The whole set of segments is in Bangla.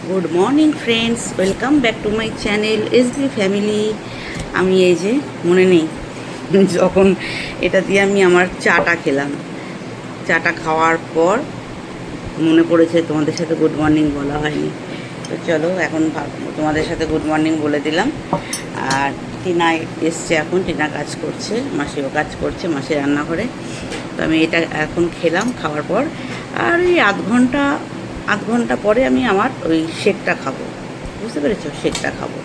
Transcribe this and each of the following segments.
Good morning friends, welcome back to my channel SB family. আমি এই যে মনে নেই যখন এটা দিয়ে আমি আমার চাটা খেলাম, চাটা খাওয়ার পর মনে পড়েছে তোমাদের সাথে গুড মর্নিং বলা হয়নি। তো চলো এখন তোমাদের সাথে গুড মর্নিং বলে দিলাম। আর টিনা এসছে, এখন টিনা কাজ করছে, মাসিও কাজ করছে, মাসি রান্না করে। তো আমি এটা এখন খেলাম, খাওয়ার পর আর এই আধ ঘন্টা পরে আমি আমার ওই শেকটা খাবো, বুঝতে পেরেছো, শেকটা খাবো।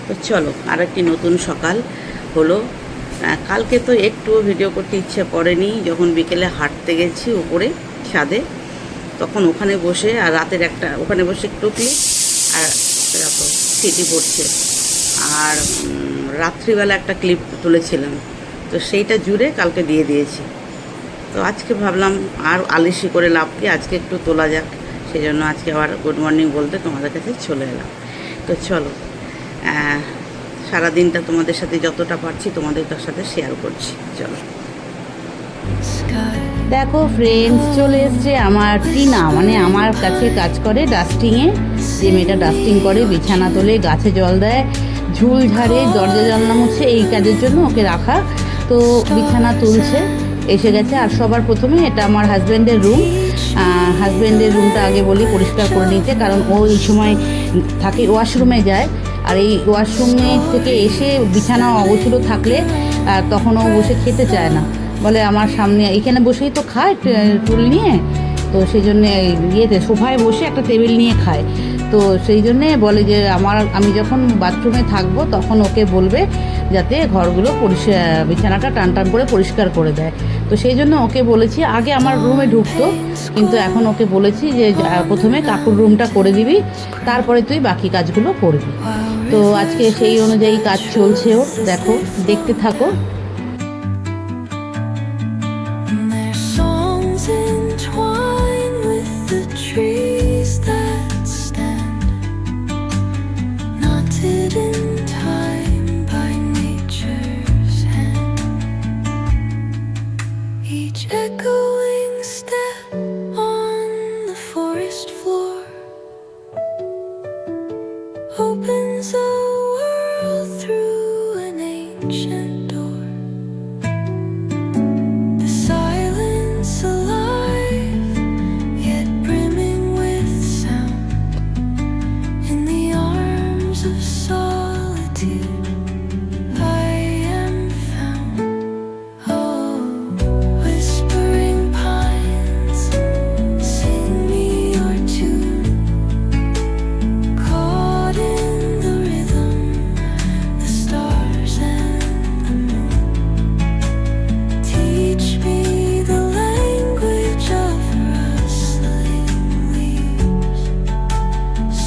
তো চলো, আর একটি নতুন সকাল হলো। কালকে তো একটুও ভিডিও করতে ইচ্ছে করেনি, যখন বিকেলে হাঁটতে গেছি উপরে ছাদে, তখন ওখানে বসে আর রাতের ওখানে বসে একটু ক্লিপ আর দেখো সিটি পড়ছে, আর রাত্রিবেলা একটা ক্লিপ তুলেছিলাম, তো সেইটা জুড়ে কালকে দিয়ে দিয়েছি। তো আজকে ভাবলাম আর আলিশি করে লাভ কি, আজকে একটু তোলা যাক, সেই জন্য আজকে আবার গুড মর্নিং বলতে তোমাদের কাছে চলে এলাম। তো চলো, সারাদিনটা তোমাদের সাথে যতটা পারছি তোমাদের সাথে শেয়ার করছি। চলো, দেখো ফ্রেন্ডস, চলে এসছে আমার টিনা, মানে আমার কাছে কাজ করে ডাস্টিংয়ে, যে মেয়েটা ডাস্টিং করে, বিছানা তোলে, গাছে জল দেয়, ঝুল ঝাড়ে, দরজা জানলা মুছে, এই কাজের জন্য ওকে রাখা। তো বিছানা তুলছে, এসে গেছে। আর সবার প্রথমে এটা আমার হাজব্যান্ডের রুম, হাজব্যান্ডের রুমটা আগে বলি পরিষ্কার করে নিতে, কারণ ও এই সময় থাকে ওয়াশরুমে যায়, আর এই ওয়াশরুমে থেকে এসে বিছানা অগোছলো থাকলে তখন ও বসে খেতে চায় না, বলে আমার সামনে এখানে বসেই তো খায় টুল নিয়ে, তো সেই জন্যে ইয়েতে সোফায় বসে একটা টেবিল নিয়ে খায়। তো সেই জন্যে বলে যে আমি যখন বাথরুমে থাকবো তখন ওকে বলবে যাতে ঘরগুলো বিছানাটা টান টান করে পরিষ্কার করে দেয়। তো সেই জন্য ওকে বলেছি, আগে আমার রুমে ঢুকতো, কিন্তু এখন ওকে বলেছি যে প্রথমে কাকুর রুমটা করে দিবি, তারপরে তুই বাকি কাজগুলো করবি। তো আজকে সেই অনুযায়ী কাজ চলছে ওর, দেখো, দেখতে থাকো। Echoing step on the forest floor opens a world through an ancient door. The silence alive, yet brimming with sound. In the arms of solitude I am found. Oh, whispering pines, sing me your tune. Caught in the rhythm, the stars and the moon. Teach me the language of rustling leaves,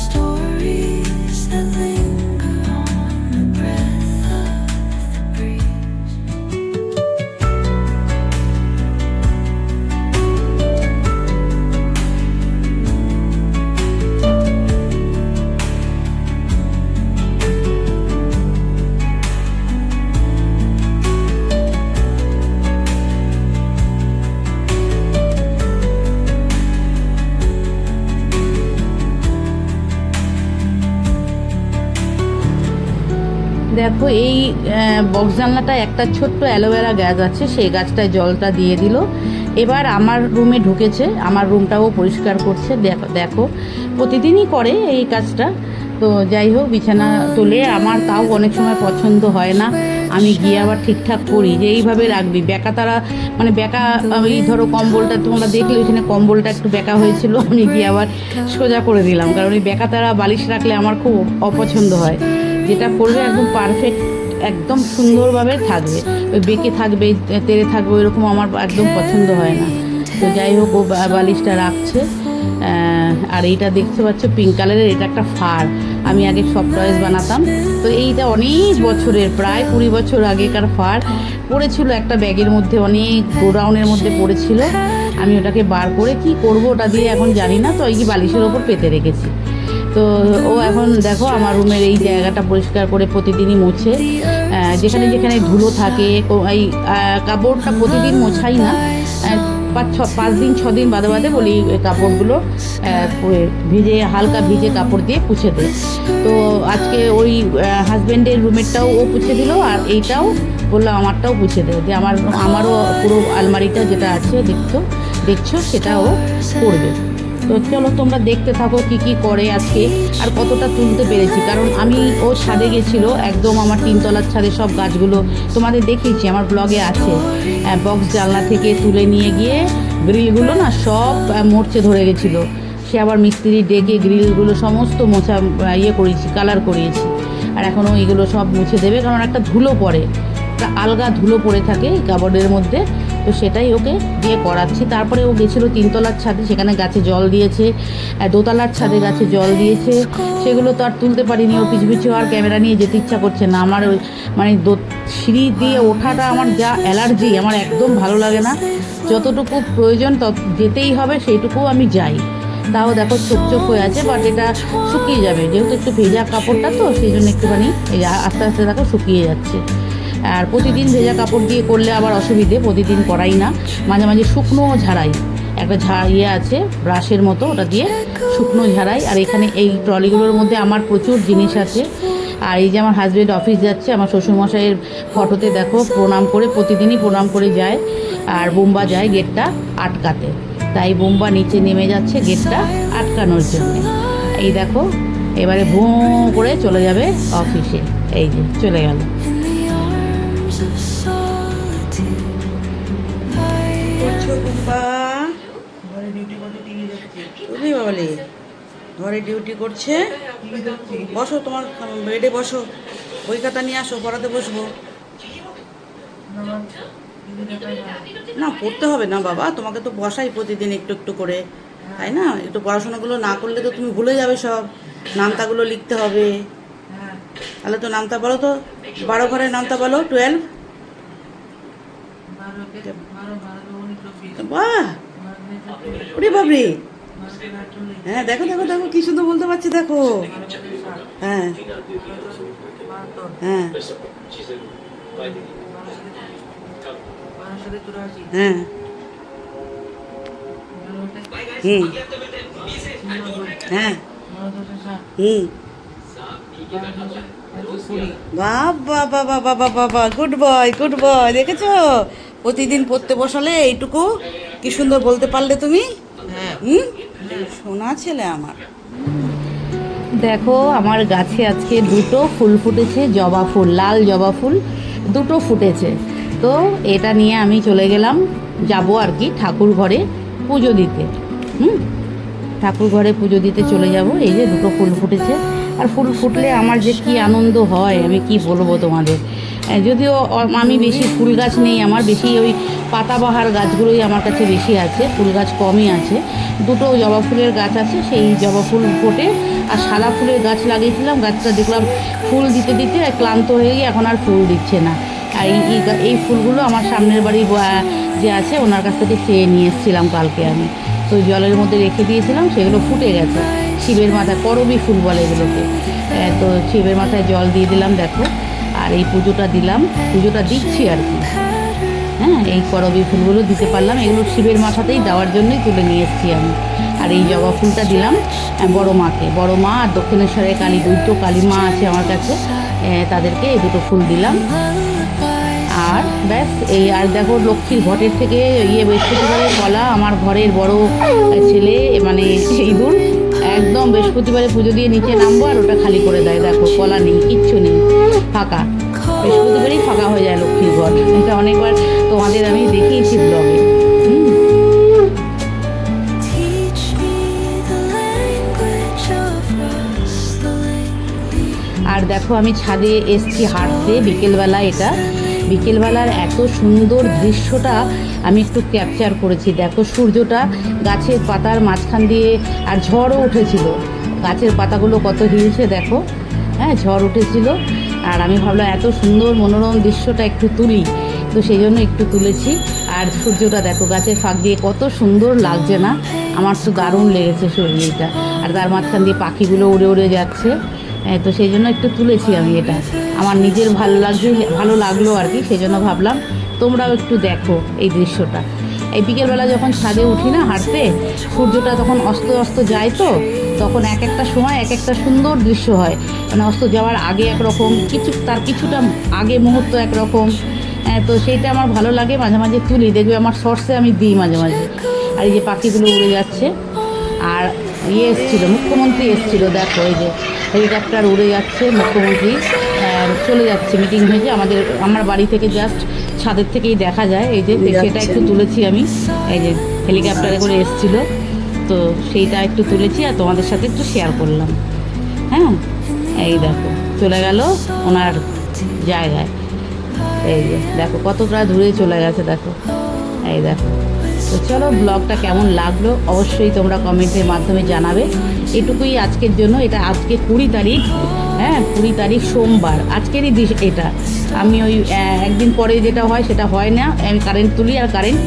stories that linger on the breath of the breeze. দেখো এই বক্স জানলাটা একটা ছোট্ট অ্যালোভেরা গাছ আছে, সেই গাছটায় জলটা দিয়ে দিল। এবার আমার রুমে ঢুকেছে, আমার রুমটাও পরিষ্কার করছে। দেখো প্রতিদিনই করে এই কাজটা। তো যাই হোক, বিছানা তোলে, আমার তাও অনেক সময় পছন্দ হয় না, আমি গিয়ে আবার ঠিকঠাক করি যে এইভাবে রাখবি, বেঁকা তারা মানে বেঁকা, এই ধরো কম্বলটা তোমরা দেখলে ওইখানে কম্বলটা একটু বেঁকা হয়েছিল, আমি গিয়ে আবার সোজা করে দিলাম, কারণ ওই বেঁকা তারা বালিশ রাখলে আমার খুব অপছন্দ হয়। যেটা করবে একদম পারফেক্ট, একদম সুন্দরভাবে থাকবে, ওই বেঁকে থাকবে, তেড়ে থাকবে, ওইরকম আমার একদম পছন্দ হয় না। তো যাই হোক, ও বালিশটা রাখছে। আর এইটা দেখতে পাচ্ছ পিঙ্ক কালারের, এটা একটা ফার, আমি আগে সফট টয়েস বানাতাম, তো এইটা অনেক বছরের, প্রায় 20 বছর আগেকার ফার, পড়েছিল একটা ব্যাগের মধ্যে, অনেক গোডাউনের মধ্যে পড়েছিল, আমি ওটাকে বার করে কি করব ওটা দিয়ে এখন জানি না, তো এই বালিশের ওপর পেতে রেখেছি। তো ও এখন দেখো আমার রুমের এই জায়গাটা পরিষ্কার করে প্রতিদিনই মোছে, যেখানে যেখানে ধুলো থাকে, এই কাপড়টা প্রতিদিন মোছাই না, 5 দিন 6 দিন বাদে বাদে বলি এই কাপড়গুলো ভিজে হালকা ভিজে কাপড় দিয়ে পুছে দে। তো আজকে ওই হাজব্যান্ডের রুমেরটাও ও পুছে দিল, আর এইটাও বললাম আমারটাও পুছে দে, যে আমারও পুরো আলমারিটা যেটা আছে দেখছো সেটাও করবে। তো চলো তোমরা দেখতে থাকো কি কি করে আজকে আর কতটা তুলতে পেরেছি। কারণ আমি ও ছাদে গেছিলো, একদম আমার 3 তলার ছাদে সব গাছগুলো তোমাদের দেখিয়েছি, আমার ব্লগে আছে। বক্স জানলা থেকে তুলে নিয়ে গিয়ে গ্রিলগুলো না সব মরচে ধরে গেছিলো। সে আবার মিস্ত্রি ডেকে গ্রিলগুলো সমস্ত মোছা করেছি, কালার করিয়েছি। আর এখনও এগুলো সব মুছে দেবে, কারণ একটা ধুলো পড়ে, একটা আলগা ধুলো পড়ে থাকে এই কাপড়ের মধ্যে। তো সেটাই ওকে দিয়ে করাচ্ছি। তারপরে ও গেছিলো 3 তলার ছাদে, সেখানে গাছে জল দিয়েছে, 2 তলার ছাদে গাছে জল দিয়েছে। সেগুলো তো আর তুলতে পারিনি, ওর পিছু পিছু আর ক্যামেরা নিয়ে যেতে ইচ্ছা করছে না। আমার ওই মানে সিঁড়ি দিয়ে ওঠাটা আমার যা অ্যালার্জি, আমার একদম ভালো লাগে না। যতটুকু প্রয়োজন যেতেই হবে সেইটুকু আমি যাই। তাও দেখো চোখ হয়ে আছে, বাট এটা শুকিয়ে যাবে, যেহেতু একটু ভেজা কাপড়টা তো সেই জন্য একটুখানি এই আস্তে আস্তে দেখো শুকিয়ে যাচ্ছে। আর প্রতিদিন ভেজা কাপড় দিয়ে করলে আবার অসুবিধে, প্রতিদিন করাই না, মাঝে মাঝে শুকনো ঝাড়াই, একটা আছে ব্রাশের মতো, ওটা দিয়ে শুকনো ঝাড়াই। আর এখানে এই ট্রলিগুলোর মধ্যে আমার প্রচুর জিনিস আছে। আর এই যে আমার হাজব্যান্ড অফিস যাচ্ছে, আমার শ্বশুরমশাইয়ের ফটোতে দেখো প্রণাম করে, প্রতিদিনই প্রণাম করে যায়। আর বোম্বা যায় গেটটা আটকাতে, তাই বোম্বা নিচে নেমে যাচ্ছে গেটটা আটকানোর জন্য। এই দেখো এবারে ভোঁ করে চলে যাবে অফিসে, এই যে চলে গেল। ঘরে ডিউটি করছে। বসো, তোমার বেডে বসো, বই খাতা নিয়ে আসো, পড়াতে বসবো। না পড়তে হবে না বাবা, তোমাকে তো বসাই প্রতিদিন একটু একটু করে, তাই না? একটু পড়াশোনাগুলো না করলে তো তুমি ভুলে যাবে সব, নামতাগুলো লিখতে হবে। তাহলে তো নামতা বলো তো, 12 ঘরের নামতা বলো। 12। বাহ, ওরে বাবরে, হ্যাঁ দেখো দেখো দেখো কি সুন্দর বলতে পারছি, দেখো। হ্যাঁ হ্যাঁ হ্যাঁ হুম হ্যাঁ হুম বাবা বাবা বাবা বাবা, গুড বয় গুড বয়। দেখেছো প্রতিদিন পড়তে বসালে এইটুকু কি সুন্দর বলতে পারলে তুমি। হুম, সোনা ছেলে আমার। দেখো আমার গাছে আজকে 2টো ফুল ফুটেছে, জবা ফুল, লাল জবা ফুল 2টো ফুটেছে। তো এটা নিয়ে আমি চলে গেলাম, যাব আর কি ঠাকুর ঘরে পুজো দিতে। ঠাকুর ঘরে পুজো দিতে চলে যাব। এই যে 2টো ফুল ফুটেছে, আর ফুল ফুটলে আমার যে কি আনন্দ হয় আমি কি বলবো তোমাদের। যদিও আমি বেশি ফুল গাছ নেই, আমার বেশি ওই পাতাবাহার গাছগুলোই আমার কাছে বেশি আছে, ফুল গাছ কমই আছে। 2টো জবা ফুলের গাছ আছে, সেই জবা ফুল ফোটে। আর সাদা ফুলের গাছ লাগিয়েছিলাম, গাছটা দেখলাম ফুল দিতে দিতে ক্লান্ত হয়ে গিয়ে এখন আর ফুল দিচ্ছে না। আর এই ফুলগুলো আমার সামনের বাড়ি যে আছে ওনার কাছ থেকে চেয়ে নিয়ে এসেছিলাম কালকে আমি। তো জলের মধ্যে রেখে দিয়েছিলাম, সেগুলো ফুটে গেছে। শিবের মাথায় করবি ফুল বলে এগুলোকে। তো শিবের মাথায় জল দিয়ে দিলাম দেখো, আর এই পুজোটা দিলাম, পুজোটা দিচ্ছি আর কি। হ্যাঁ, এই করবি ফুলগুলো দিতে পারলাম, এগুলো শিবের মাথাতেই দেওয়ার জন্যই তুলে নিয়ে এসেছি আমি। আর এই জবা ফুলটা দিলাম বড় মাকে, বড় মা আর দক্ষিণেশ্বরের কালী, 2টো কালী মা আছে আমার কাছে, তাদেরকে এই 2টো ফুল দিলাম। আর ব্যাস এই। আর দেখো লক্ষ্মীর ঘটের থেকে বৃহস্পতিবারের কলা আমার ঘরের বড় ছেলে মানে ইঁদুর একদম বৃহস্পতিবারে পুজো দিয়ে নিচে নামবো আর ওটা খালি করে দেয়। দেখো কলা নেই, কিচ্ছু নেই, ফাঁকা। বৃহস্পতিবারই ফাঁকা হয়ে যায় লক্ষ্মীর ঘর। এটা অনেকবার তোমাদের আমি দেখিয়েছি ব্লগে। আর দেখো আমি ছাদে এসছি হাঁটতে বিকেলবেলা, এটা বিকেলবেলার এত সুন্দর দৃশ্যটা আমি একটু ক্যাপচার করেছি। দেখো সূর্যটা গাছের পাতার মাঝখান দিয়ে, আর ঝড়ও উঠেছিল, গাছের পাতাগুলো কত হিলছে দেখো। হ্যাঁ, ঝড় উঠেছিল, আর আমি ভাবলাম এত সুন্দর মনোরম দৃশ্যটা একটু তুলি, তো সেই জন্য একটু তুলেছি। আর সূর্যটা দেখো গাছের ফাঁক দিয়ে কত সুন্দর লাগছে না, আমার তো দারুণ লেগেছে শরীরটা। আর তার মাঝখান দিয়ে পাখিগুলো উড়ে উড়ে যাচ্ছে, তো সেই জন্য একটু তুলেছি আমি। এটা আমার নিজের ভালো লাগলো আর কি, সেই জন্য ভাবলাম তোমরাও একটু দেখো এই দৃশ্যটা। এই বিকেলবেলা যখন ছাদে উঠি না হাঁটতে, সূর্যটা তখন অস্ত অস্ত যায়, তো তখন এক একটা সময় এক একটা সুন্দর দৃশ্য হয়। মানে অস্ত যাওয়ার আগে একরকম, তার কিছুটা আগে মুহূর্ত একরকম। তো সেইটা আমার ভালো লাগে, মাঝে মাঝে তুলি, দেখবে আমার শর্টসে আমি দিই মাঝে মাঝে। আর এই যে পাখিগুলো উড়ে যাচ্ছে। আর এসেছিলো মুখ্যমন্ত্রী, এসেছিলো, দেখো এই যে হেলিকপ্টার উড়ে যাচ্ছে, মুখ্যমন্ত্রী চলে যাচ্ছে মিটিং হয়েছে আমার বাড়ি থেকে জাস্ট ছাদের থেকেই দেখা যায়। এই যে সেটা একটু তুলেছি আমি, এই যে হেলিকপ্টারে করে এসেছিলো, তো সেইটা একটু তুলেছি আর তোমাদের সাথে একটু শেয়ার করলাম। হ্যাঁ, এই দেখো চলে গেল ওনার জায়গায়। এই যে দেখো কতটা দূরে চলে গেছে, দেখো এই দেখো। তো চলো, ব্লগটা কেমন লাগলো অবশ্যই তোমরা কমেন্টের মাধ্যমে জানাবে। এটুকুই আজকের জন্য। এটা আজকে 20 তারিখ, হ্যাঁ 20 তারিখ সোমবার, আজকেরই এটা। আমি ওই একদিন পরে যেটা হয় সেটা হয় না, আমি কারেন্ট তুলি আর কারেন্ট